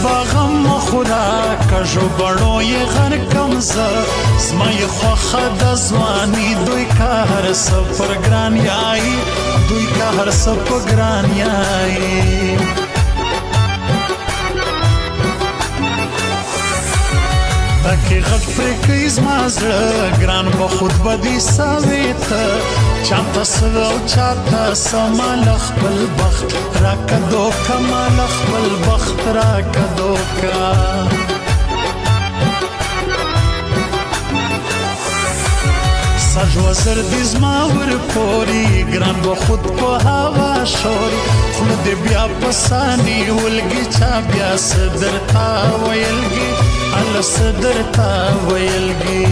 باغم مخورا کژو بړو یې غر کمزه زما یې خوښه د ځواني دوی که هر څه پر ګران یایي دوی که هر څه په ګران یایي تاکې غږ پرې کوي زما زړه ګران به خود به دې سوې ته چاته څه او چاته څه ماله خپل بخت راکه دوکه ماله خپل بخت راکه دوکه سج وزر دې زما ورپوري ګران به خود په هوا شوري خوله دې بیا په ساني ولګي چا بیا څه درته ویلګي هله څه درته ویلګي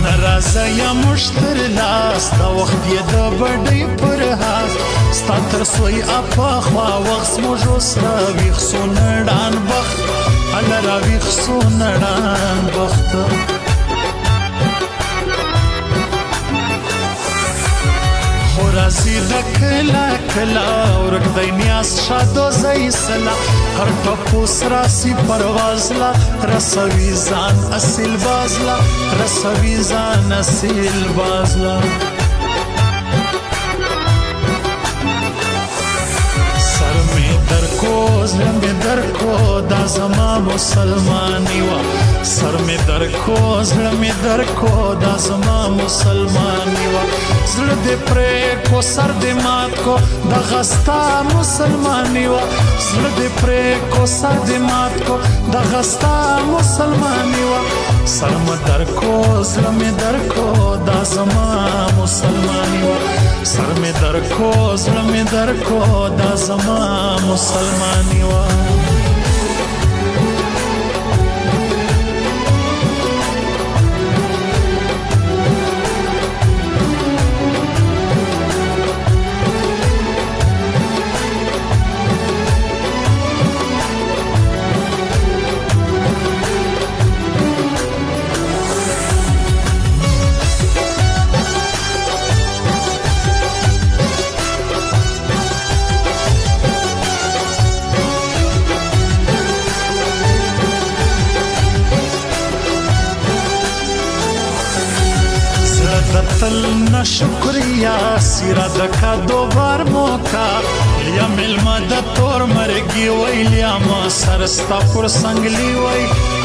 ناراضه یا مشتر لاس دا وخت یې د بډۍ پر هاس ستا تر سوی اپاخوا وخت زموږ اوس راویښ سو نړان بخت هله راویښ سو نړان بخت خو راځي د کله کله ورک دی نیاز شادو زی سلا هر ټپوس راسي پرواز لا رسوي ځان اصیل باز لا رسوي ځان اصیل باز لا سر می در کو زړه می در کو دا زما مسلمانی وا سر می در کو زړه می در کو دا زما مسلمانی وا زړه دې پرې کو سر دې مات کو دغه ستا مسلمانی وا زړه دې پرې کو سر دې مات کو دغه ستا مسلمانی وا سر می در کو زړه می در کو دا زما مسلمانی وا سر می در کو زړه می در کو دا زما مسلمانی وا تل نه شکریا سیرا دکا دوبار موکا لیا ملما د تور مرگی وی لیا ما سرستا پر سنگلی وی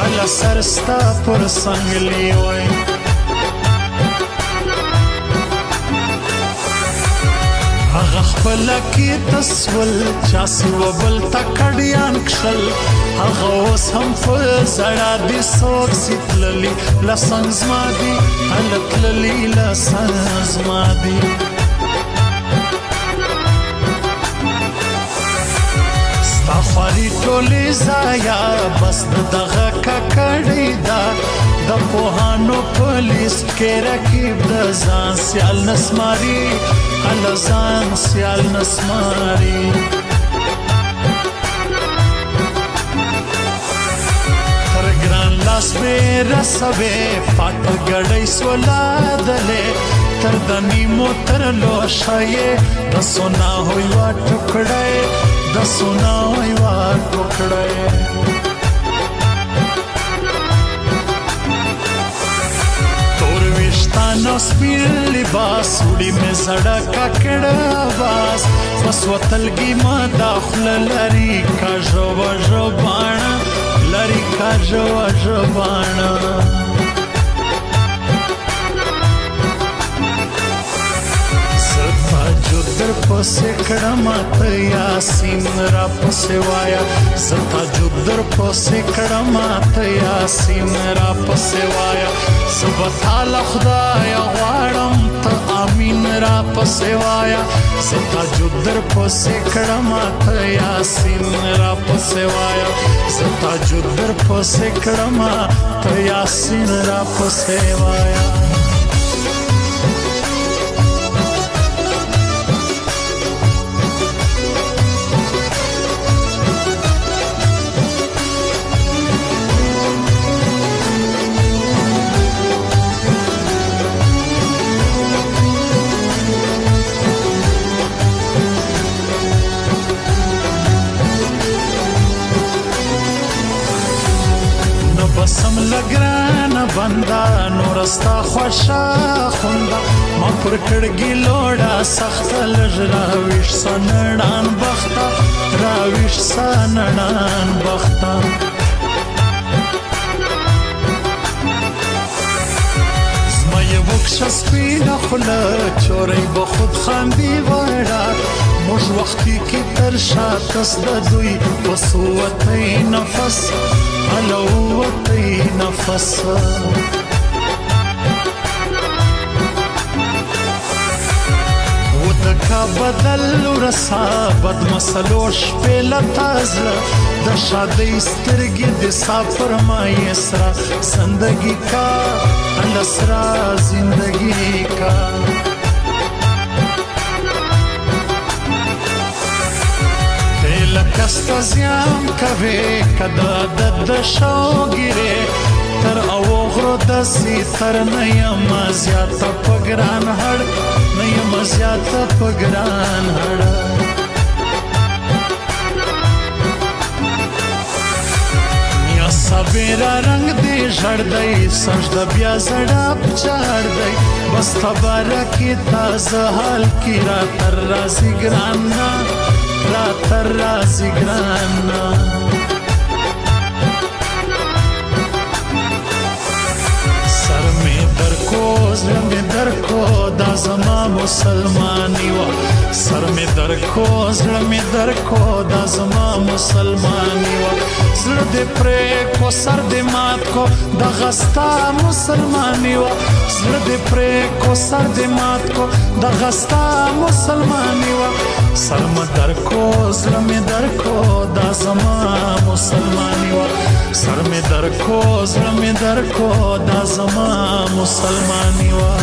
الا سرستا پر سنگلی وی هغه خپل کې تسول چاسي وبل تکړیان کشل هغه اوس هم په زړه دي څوک سیتللی لسنګ زما دي هلکللی لسنګ زما دي ستا خواري ټولې ضایع بس دغه ککړې ده د پوهانو په لیست کې رقیب د ځان سیال نسماري هله ځان سیال نسماري تر ګران لاس مې رسوې پاټ ګډۍ سولادلې تر د نیمو تر لوشه یې د سونا ہوئی وا ټوکړی د سونا ہوئی وا ټوکړی نو سپین لباس وړي مې زړه ککړه آواز بس وتلګي ما داخله لري کاژو وژو باڼه لري کاژو وژو باڼه در پسې کړم ته یاسین را پسې وایا زتا جو در پسې کړم ته یاسین را پسې وایا سبحان خدای غواړم ته امین را پسې وایا زتا جو در پسې کړم ته یاسین را پسې وایا زتا جو در پسې کړم ته یاسین را پسې وایا بنده نورستا خوشا خونده ما پر کړګي لوړه سخته لږ راویش سنړان بخته راویش سنړان بخته زما یې وکشه سپینه خوله چورۍ به خود خاندي وړه موږ وختي کې تر شاته د دوی وسوتی نفس الوتی نفس ودکا بدل ورسا بد مسلو شپې لتازله د شادۍ سترګې د سافر مای سرا زندگی کا الاسرا زندگی کا لکستا زیام کوي کدا د شوګیره تر اوغرو دسي تر نه یم زیات پګران هړ نه یم زیات پګران هړ یا صبر رنگ دې ژړدای سجده بیا زړه پچاړدای بس خبره کې تازه حال کی را تر رازي ګرانه را تر رازی گرانا سر میں در کو زړه میں در کو دا زما مسلمانی وا سر میں در کو زړه میں در کو دا زما مسلمانی وا زړه دې پرې کو سر دې مات کو دا غستا مسلمانی وا زړه دې پرې کو سر دې مات کو دا غستا مسلمانی وا سر میں در کو زړه میں در کو دا زما مسلمانی وا سر میں در کو زړه میں در کو دا زما مسلمانی وا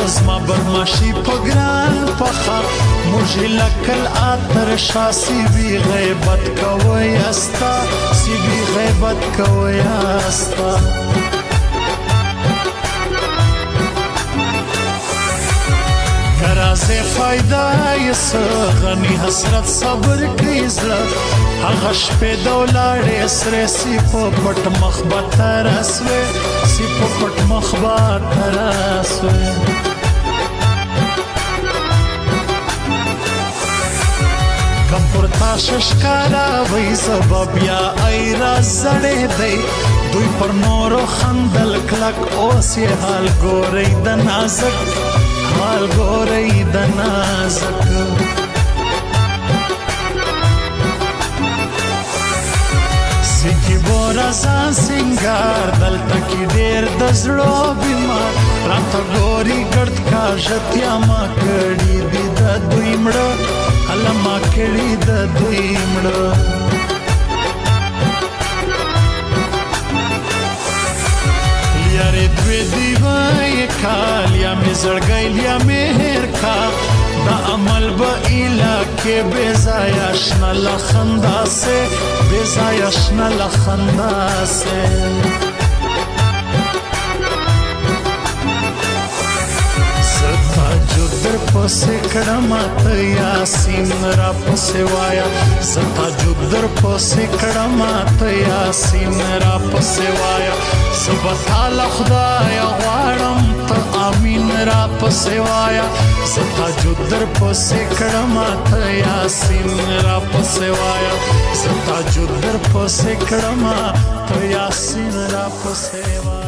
زما برماشی پگران پخا مجھے لکل آتر شا سی بھی غیبت کوئی استا سی بھی غیبت کوئی استا کراز فائدہ یس غنی حسرت صبر کیزلا هغش په دولاړې سره سی په پټ مخبت راسوي سی په پټ مخبت راسوي کپورتا ششکارا وای سبب یا ایرا زړې دی دوی پر نورو خندل کلک اوس یې حال ګورې د نازک حال ګورې د نازک سکی بورا سان سنگار دلتا کی دیر دزلو بیمار راتا گوری گرد کا جتیا ما کڑی دی دا دوی مڑا حالا ما کڑی دا دوی مڑا لیاری دوی دیوائی کا لیا می زرگئی لیا مہر کا دا عمل با علاقے بیزایا شنا لخندا سے بیزایا شنا لخندا سے زتا جو در پسے کڑمات یاسین را پسے وایا زتا جو در پسے کڑمات یاسین را پسے وایا زبتا لخدایا غارم تا آمین را پسے وایا زتا جو در پسے کڑمات یاسین را پسے وایا زتا جو در پسے کڑمات یاسین را پسے وایا